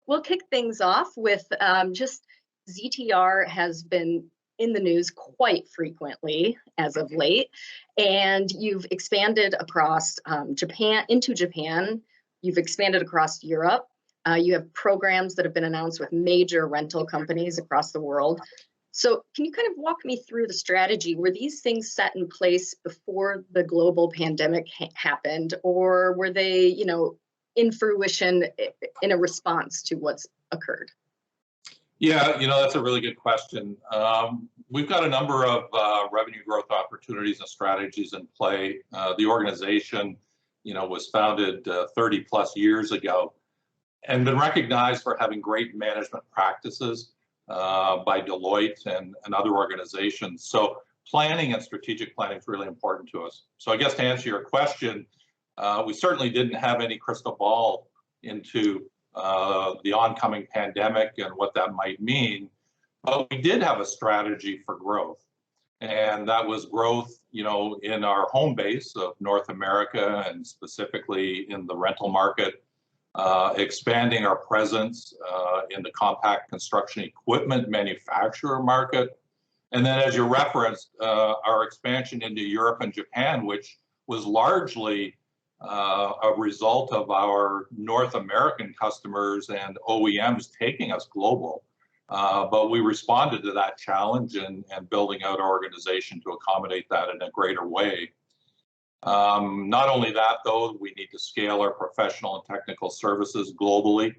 We'll kick things off with just ZTR has been in the news quite frequently as of late, and you've expanded across Japan. You've expanded across Europe. You have programs that have been announced with major rental companies across the world. So can you kind of walk me through the strategy? Were these things set in place before the global pandemic happened, or were they, in fruition in a response to what's occurred? Yeah, that's a really good question. We've got a number of revenue growth opportunities and strategies in play. The organization, was founded 30 plus years ago and been recognized for having great management practices by Deloitte and other organizations. So planning and strategic planning is really important to us. So I guess to answer your question, we certainly didn't have any crystal ball into the oncoming pandemic and what that might mean, but we did have a strategy for growth. And that was growth, in our home base of North America and specifically in the rental market, expanding our presence in the compact construction equipment manufacturer market. And then as you referenced, our expansion into Europe and Japan, which was largely a result of our North American customers and OEMs taking us global. But we responded to that challenge and building out our organization to accommodate that in a greater way. Not only that, though, we need to scale our professional and technical services globally,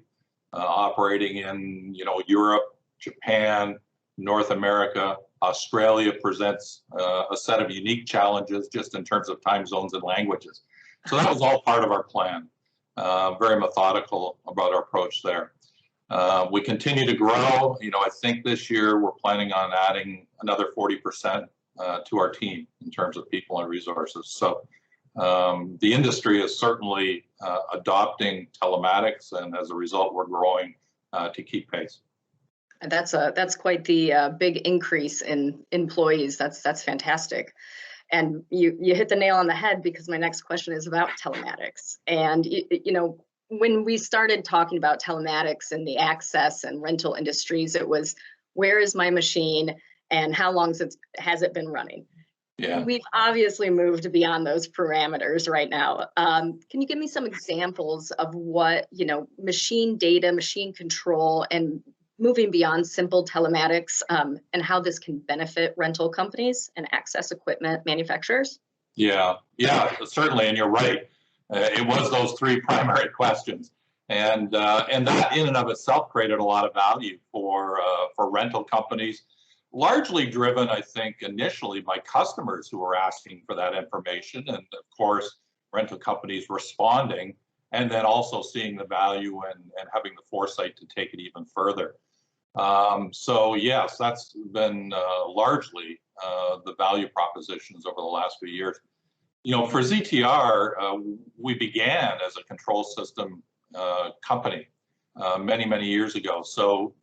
operating in Europe, Japan, North America. Australia presents a set of unique challenges just in terms of time zones and languages. So that was all part of our plan. Very methodical about our approach there. We continue to grow. I think this year we're planning on adding another 40% to our team in terms of people and resources. So the industry is certainly adopting telematics, and as a result, we're growing to keep pace. That's quite the big increase in employees. That's fantastic. And you hit the nail on the head, because my next question is about telematics. And when we started talking about telematics and the access and rental industries, it was, where is my machine and how long has it been running? Yeah. We've obviously moved beyond those parameters right now. Can you give me some examples of what, machine data, machine control, and moving beyond simple telematics, and how this can benefit rental companies and access equipment manufacturers? Yeah, certainly, and you're right. It was those three primary questions, and that in and of itself created a lot of value for rental companies, largely driven, I think, initially by customers who were asking for that information, and of course, rental companies responding, and then also seeing the value and having the foresight to take it even further. So yes, that's been largely the value propositions over the last few years. For ZTR, we began as a control system company many years ago. So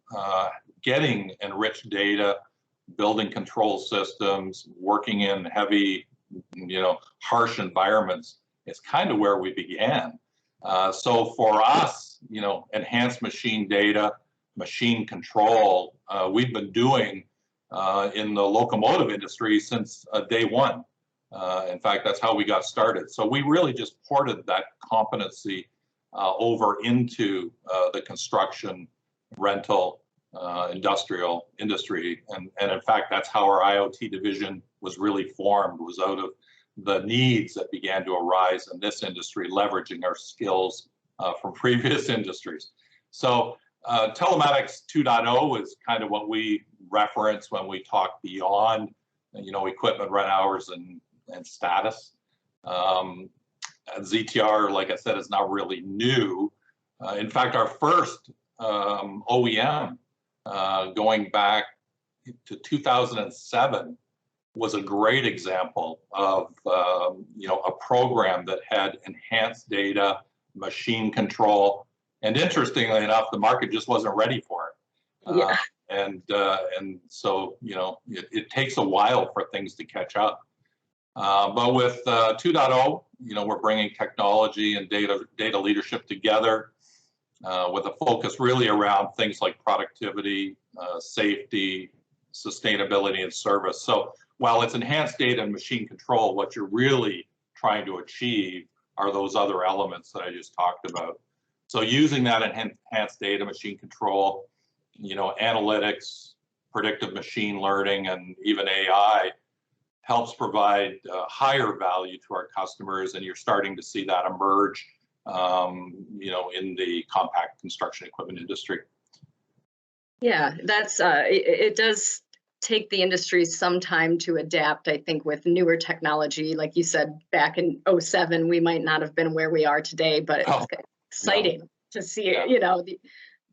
getting enriched data, building control systems, working in heavy, harsh environments, it's kind of where we began. So for us, enhanced machine data, machine control, we've been doing in the locomotive industry since day one. In fact, that's how we got started. So we really just ported that competency over into the construction, rental, industrial industry. And in fact, that's how our IoT division was really formed, was out of the needs that began to arise in this industry, leveraging our skills from previous industries. So Telematics 2.0 is kind of what we reference when we talk beyond, equipment run hours and status. ZTR, like I said, is not really new. In fact, our first OEM going back to 2007 was a great example of a program that had enhanced data, machine control, and interestingly enough, the market just wasn't ready for it. Yeah. And so it takes a while for things to catch up. But with 2.0, we're bringing technology and data leadership together. with a focus really around things like productivity, safety, sustainability, and service. So while it's enhanced data and machine control, what you're really trying to achieve are those other elements that I just talked about. So using that enhanced data, machine control, analytics, predictive machine learning, and even AI helps provide higher value to our customers, and you're starting to see that emerge, in the compact construction equipment industry. Yeah, that's it does take the industry some time to adapt. I think with newer technology, like you said, back in 07, we might not have been where we are today, but it's exciting to see,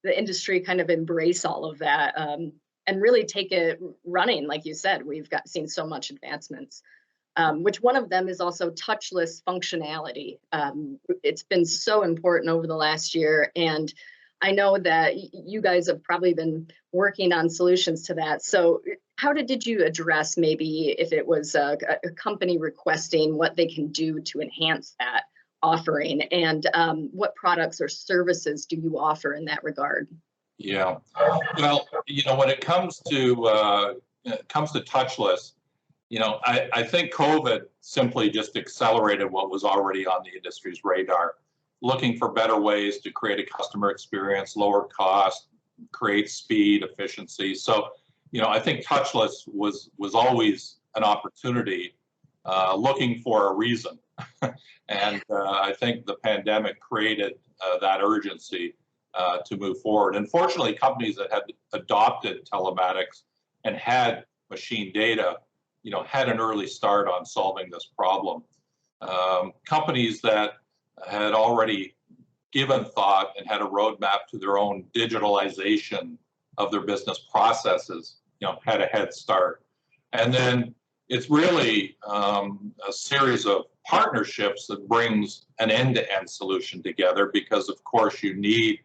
the industry kind of embrace all of that and really take it running. Like you said, we've seen so much advancements, which one of them is also touchless functionality. It's been so important over the last year, and I know that you guys have probably been working on solutions to that. So how did you address, maybe if it was a company requesting, what they can do to enhance that offering, and what products or services do you offer in that regard? Yeah, well, when it comes to touchless, I think COVID simply just accelerated what was already on the industry's radar, looking for better ways to create a customer experience, lower cost, create speed, efficiency. So, I think touchless was always an opportunity, looking for a reason. And I think the pandemic created that urgency to move forward. And fortunately, companies that had adopted telematics and had machine data, had an early start on solving this problem. Companies that had already given thought and had a roadmap to their own digitalization of their business processes, had a head start. And then it's really a series of partnerships that brings an end-to-end solution together, because of course you need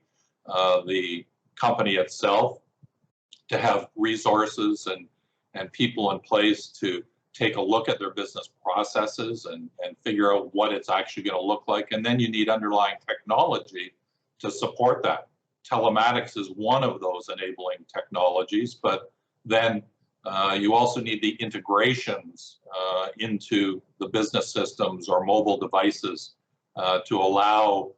the company itself to have resources and people in place to take a look at their business processes and figure out what it's actually going to look like. And then you need underlying technology to support that. Telematics is one of those enabling technologies, but then you also need the integrations into the business systems or mobile devices to allow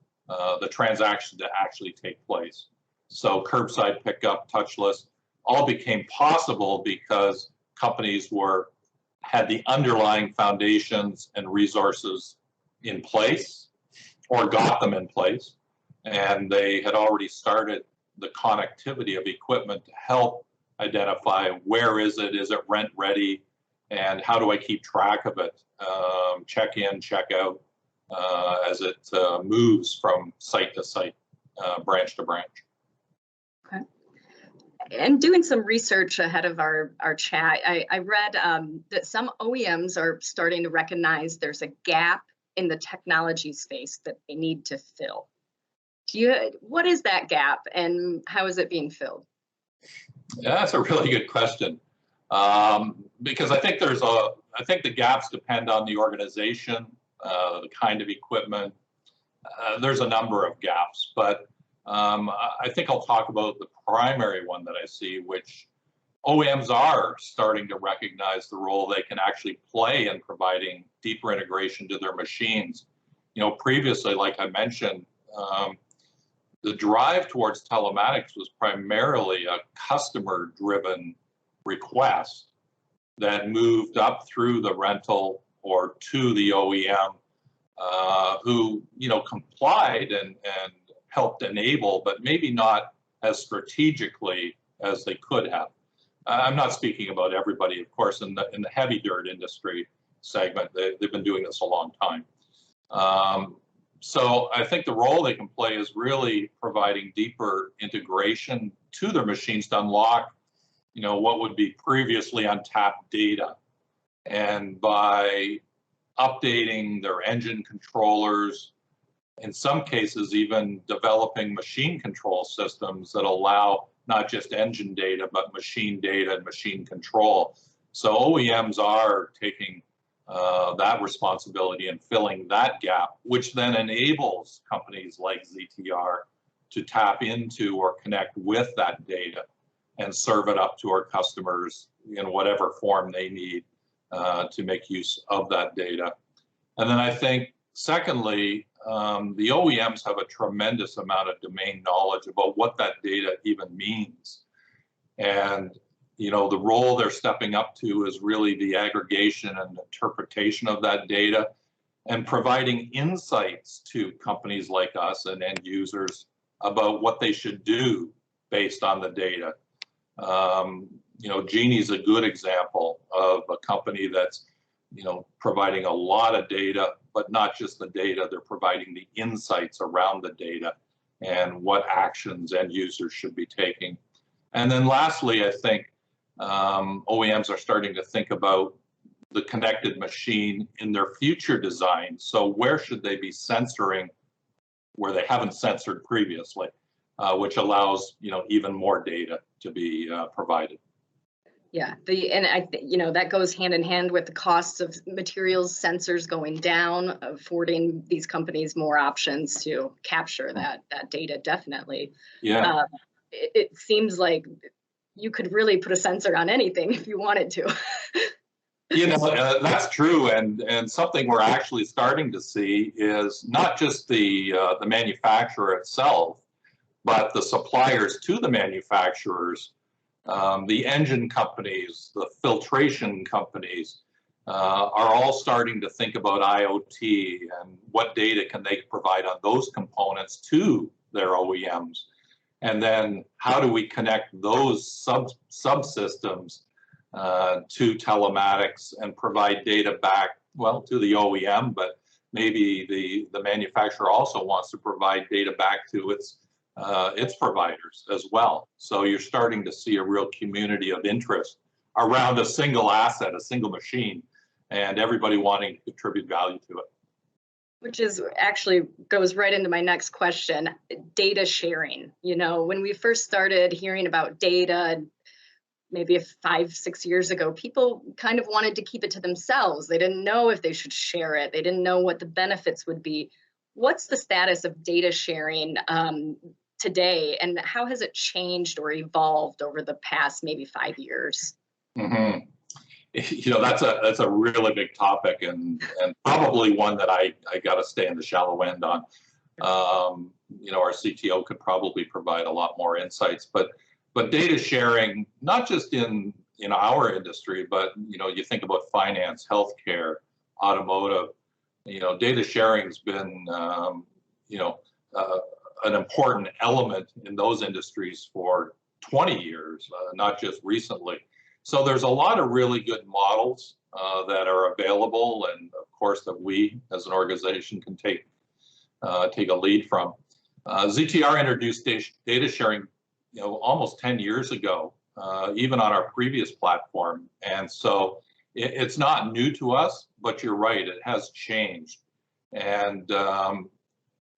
the transaction to actually take place. So curbside pickup, touchless, all became possible because companies had the underlying foundations and resources in place, or got them in place, and they had already started the connectivity of equipment to help identify where is it rent ready, and how do I keep track of it, check in, check out, as it moves from site to site, branch to branch. Okay. And doing some research ahead of our chat, I read that some OEMs are starting to recognize there's a gap in the technology space that they need to fill. What is that gap, and how is it being filled? Yeah, that's a really good question, because I think the gaps depend on the organization, the kind of equipment. There's a number of gaps, but I think I'll talk about the primary one that I see, which OEMs are starting to recognize the role they can actually play in providing deeper integration to their machines. Previously, like I mentioned, the drive towards telematics was primarily a customer-driven request that moved up through the rental or to the OEM, who complied and helped enable, but maybe not as strategically as they could have. I'm not speaking about everybody, of course. In the heavy dirt industry segment, they've been doing this a long time. So I think the role they can play is really providing deeper integration to their machines to unlock, what would be previously untapped data. And by updating their engine controllers, in some cases even developing machine control systems that allow not just engine data, but machine data and machine control. So OEMs are taking that responsibility and filling that gap, which then enables companies like ZTR to tap into or connect with that data and serve it up to our customers in whatever form they need to make use of that data. And then I think, secondly, the OEMs have a tremendous amount of domain knowledge about what that data even means. And the role they're stepping up to is really the aggregation and interpretation of that data and providing insights to companies like us and end users about what they should do based on the data. Genie's a good example of a company that's, providing a lot of data, but not just the data, they're providing the insights around the data and what actions end users should be taking. And then lastly, I think OEMs are starting to think about the connected machine in their future design. So where should they be sensoring where they haven't censored previously, which allows even more data to be provided. Yeah, that goes hand in hand with the costs of materials sensors going down, affording these companies more options to capture that data. Definitely. Yeah. It seems like you could really put a sensor on anything if you wanted to. That's true, and something we're actually starting to see is not just the manufacturer itself, but the suppliers to the manufacturers, the engine companies, the filtration companies, are all starting to think about IoT and what data can they provide on those components to their OEMs, and then how do we connect those subsystems to telematics and provide data back, well, to the OEM, but maybe the manufacturer also wants to provide data back to its providers as well. So you're starting to see a real community of interest around a single asset, a single machine, and everybody wanting to contribute value to it. Which is actually goes right into my next question, data sharing. When we first started hearing about data, maybe 5-6 years ago, people kind of wanted to keep it to themselves. They didn't know if they should share it. They didn't know what the benefits would be. What's the status of data sharing today, and how has it changed or evolved over the past maybe 5 years? Mm-hmm. That's a really big topic, and probably one that I got to stay in the shallow end on. Our CTO could probably provide a lot more insights, but data sharing, not just in our industry, but you think about finance, healthcare, automotive. Data sharing's been an important element in those industries for 20 years, not just recently. So there's a lot of really good models that are available, and of course that we as an organization can take a lead from. ZTR introduced data sharing almost 10 years ago, even on our previous platform. And so it's not new to us, but you're right, it has changed. And,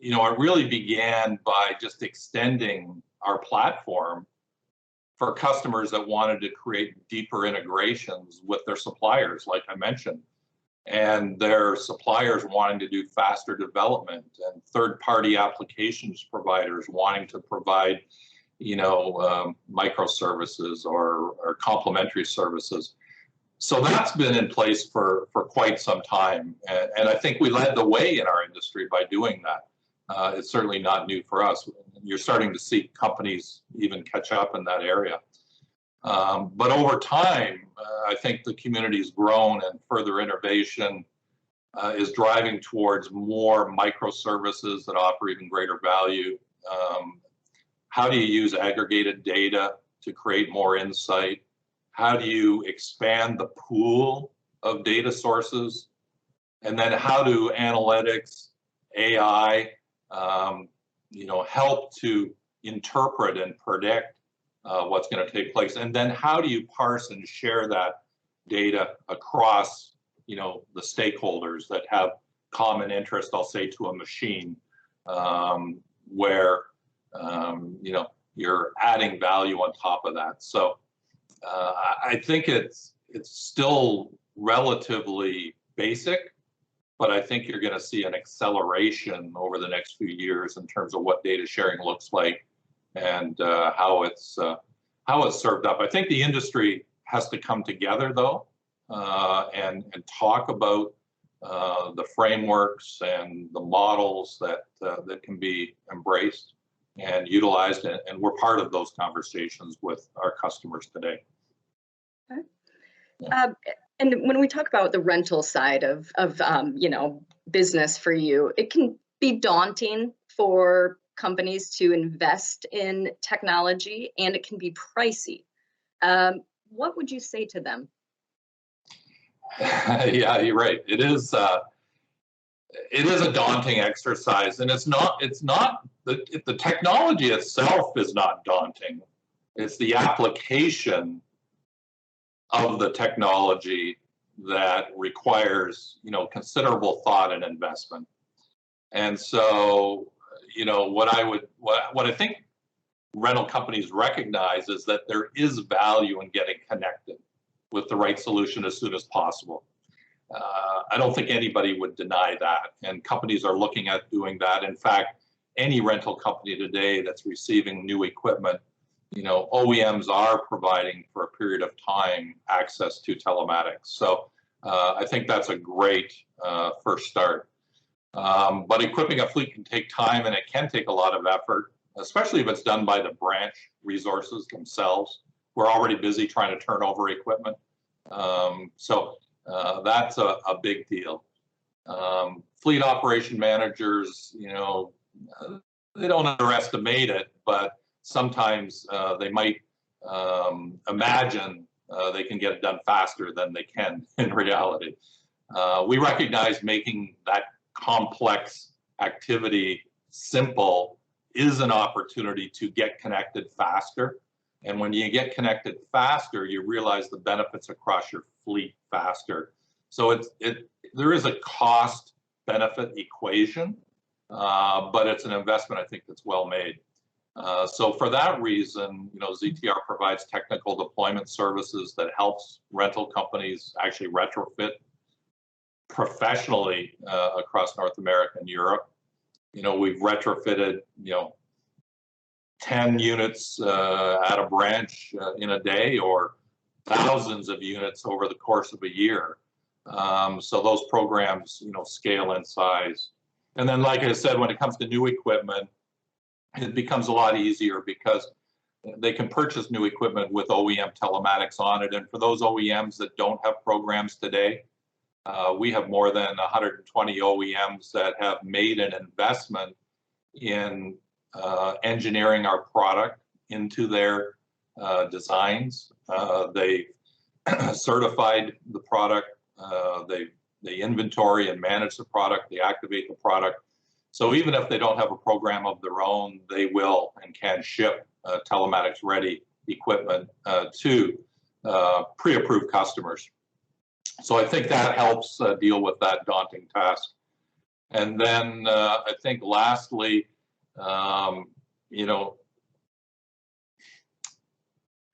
it really began by just extending our platform for customers that wanted to create deeper integrations with their suppliers, like I mentioned, and their suppliers wanting to do faster development, and third-party applications providers wanting to provide microservices or complementary services. So that's been in place for quite some time. And I think we led the way in our industry by doing that. It's certainly not new for us. You're starting to see companies even catch up in that area. But over time, I think the community's grown, and further innovation is driving towards more microservices that offer even greater value. How do you use aggregated data to create more insight? How do you expand the pool of data sources? And then how do analytics, AI, help to interpret and predict what's going to take place? And then how do you parse and share that data across, the stakeholders that have common interest, I'll say, to a machine, where you're adding value on top of that. So I think it's still relatively basic, but I think you're going to see an acceleration over the next few years in terms of what data sharing looks like and how it's served up. I think the industry has to come together though, and talk about the frameworks and the models that can be embraced and utilized, and we're part of those conversations with our customers today. Okay. And when we talk about the rental side of business for you, it can be daunting for companies to invest in technology, and it can be pricey. What would you say to them? Yeah, you're right. It is a daunting exercise, and it's not the technology itself is not daunting. It's the application of the technology that requires, considerable thought and investment. And so, what I think rental companies recognize is that there is value in getting connected with the right solution as soon as possible. I don't think anybody would deny that, and companies are looking at doing that. In fact, any rental company today that's receiving new equipment, OEMs are providing for a period of time access to telematics. So I think that's a great first start. But equipping a fleet can take time, and it can take a lot of effort, especially if it's done by the branch resources themselves. We're already busy trying to turn over equipment. So that's a big deal. Fleet operation managers, they don't underestimate it, but sometimes they might imagine they can get it done faster than they can in reality. We recognize making that complex activity simple is an opportunity to get connected faster. And when you get connected faster, you realize the benefits across your fleet faster. So there is a cost benefit equation, but it's an investment I think that's well made. So for that reason, ZTR provides technical deployment services that helps rental companies actually retrofit professionally across North America and Europe. We've retrofitted, 10 units at a branch in a day, or thousands of units over the course of a year. So those programs, scale in size. And then, like I said, when it comes to new equipment, it becomes a lot easier because they can purchase new equipment with OEM telematics on it. And for those OEMs that don't have programs today, we have more than 120 OEMs that have made an investment in engineering our product into their designs. They certified the product, they inventory and manage the product, they activate the product. So even if they don't have a program of their own, they will and can ship telematics ready equipment to pre-approved customers. So I think that helps deal with that daunting task. And then I think lastly,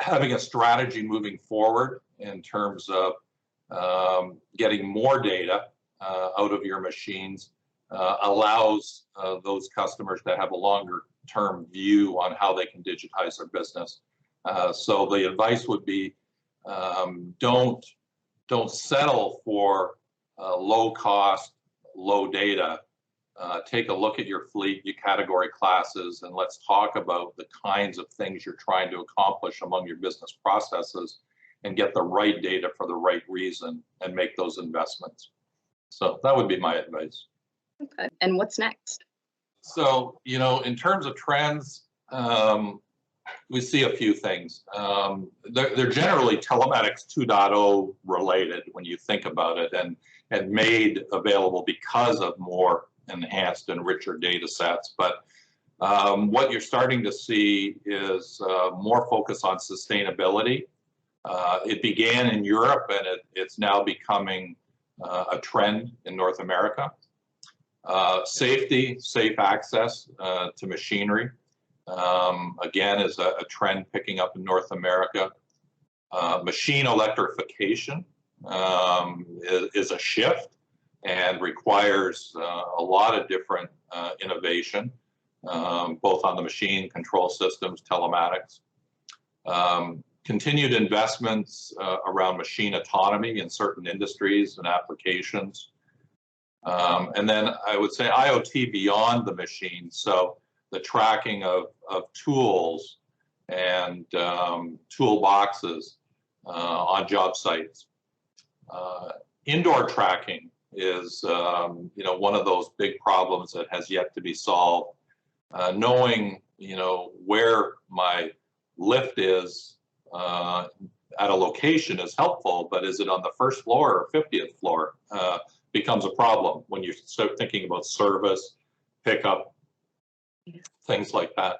having a strategy moving forward in terms of getting more data out of your machines allows those customers to have a longer term view on how they can digitize their business. So the advice would be don't settle for low cost, low data. Take a look at your fleet, your category classes, and let's talk about the kinds of things you're trying to accomplish among your business processes and get the right data for the right reason and make those investments. So that would be my advice. Okay. And what's next? So, in terms of trends, we see a few things. They're generally Telematics 2.0 related when you think about it, and made available because of more enhanced and richer data sets. But what you're starting to see is more focus on sustainability. It began in Europe, and it's now becoming a trend in North America. Safety, safe access to machinery, again, is a trend picking up in North America. Machine electrification is a shift and requires a lot of different innovation, both on the machine control systems, telematics, continued investments around machine autonomy in certain industries and applications. And then I would say IoT beyond the machine, so the tracking of tools and toolboxes on job sites. Indoor tracking is one of those big problems that has yet to be solved. Knowing where my lift is at a location is helpful, but is it on the first floor or 50th floor becomes a problem when you start thinking about service, pickup, things like that.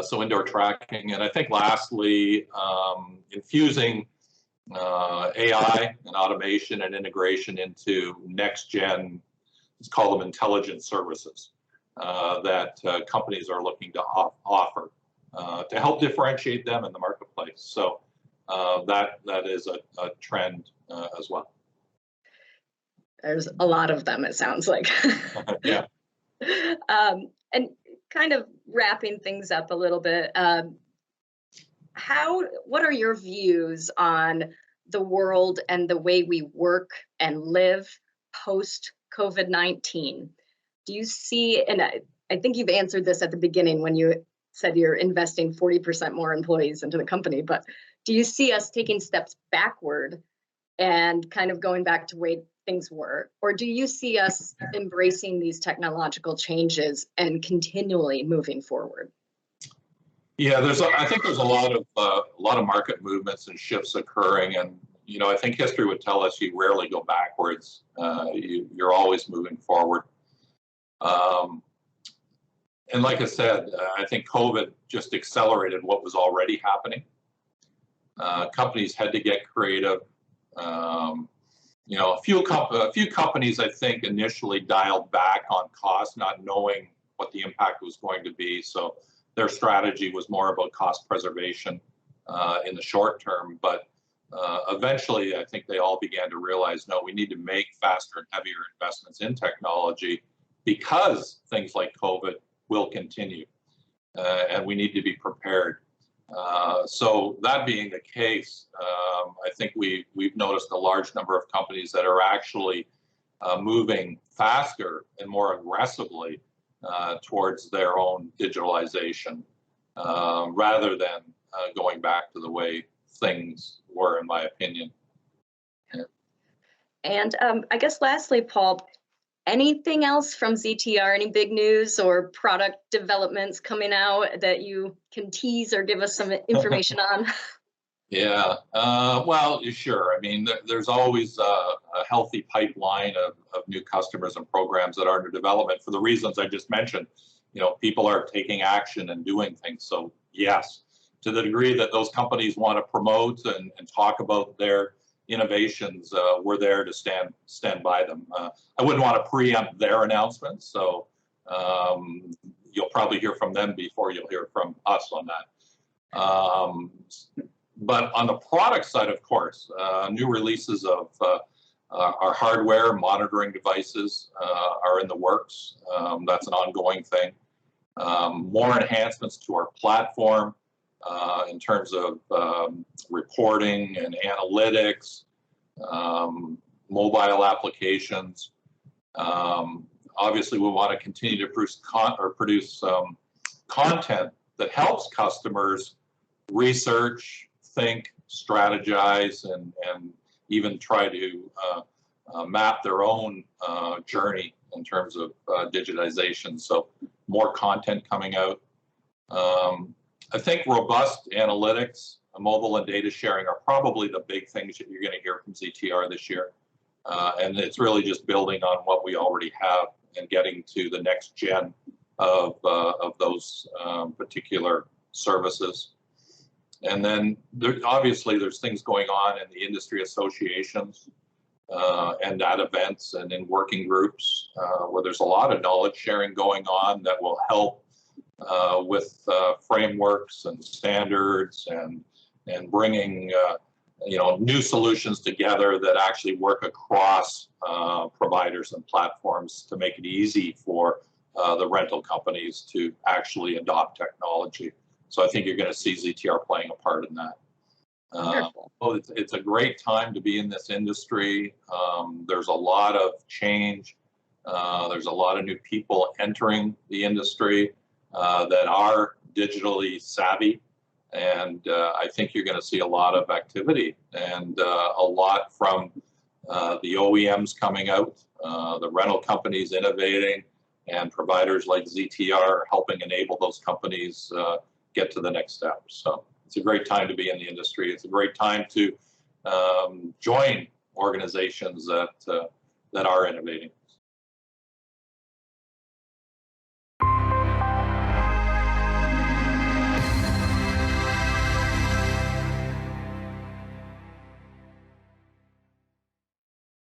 So indoor tracking, and I think lastly, infusing AI and automation and integration into next gen, let's call them intelligent services that companies are looking to offer to help differentiate them in the marketplace. So that is a trend as well. There's a lot of them, it sounds like. Yeah. And kind of wrapping things up a little bit, what are your views on the world and the way we work and live post COVID-19? Do you see, and I think you've answered this at the beginning when you said you're investing 40% more employees into the company, but do you see us taking steps backward and kind of going back to the way things were? Or do you see us embracing these technological changes and continually moving forward? Yeah, I think there's a lot of market movements and shifts occurring, and I think history would tell us you rarely go backwards. You're always moving forward. And like I said, I think COVID just accelerated what was already happening. Companies had to get creative. A few companies, I think, initially dialed back on cost, not knowing what the impact was going to be. So their strategy was more about cost preservation in the short term. But eventually, I think they all began to realize, no, we need to make faster and heavier investments in technology because things like COVID will continue, and we need to be prepared. So that being the case, I think we've noticed a large number of companies that are actually moving faster and more aggressively towards their own digitalization, rather than going back to the way things were, in my opinion. Yeah. And I guess lastly, Paul, anything else from ZTR, any big news or product developments coming out that you can tease or give us some information on? Yeah, well, sure. I mean, there's always a healthy pipeline of new customers and programs that are under development for the reasons I just mentioned. People are taking action and doing things. So yes, to the degree that those companies want to promote and talk about their innovations, we're there to stand by them. I wouldn't want to preempt their announcements, so you'll probably hear from them before you'll hear from us on that. But on the product side, of course, new releases of our hardware monitoring devices are in the works. That's an ongoing thing. More enhancements to our platform in terms of reporting and analytics, mobile applications. Obviously, we want to continue to produce content that helps customers research, think, strategize, and even try to map their own journey in terms of digitization. So more content coming out. I think robust analytics, mobile and data sharing are probably the big things that you're going to hear from ZTR this year. And it's really just building on what we already have and getting to the next gen of those particular services. And then obviously there's things going on in the industry associations and at events and in working groups where there's a lot of knowledge sharing going on that will help with frameworks and standards and bringing new solutions together that actually work across providers and platforms to make it easy for the rental companies to actually adopt technology. So I think you're going to see ZTR playing a part in that. Well, it's a great time to be in this industry. There's a lot of change. There's a lot of new people entering the industry that are digitally savvy. And I think you're going to see a lot of activity and a lot from the OEMs coming out, the rental companies innovating, and providers like ZTR helping enable those companies get to the next step. So it's a great time to be in the industry. It's a great time to join organizations that are innovating.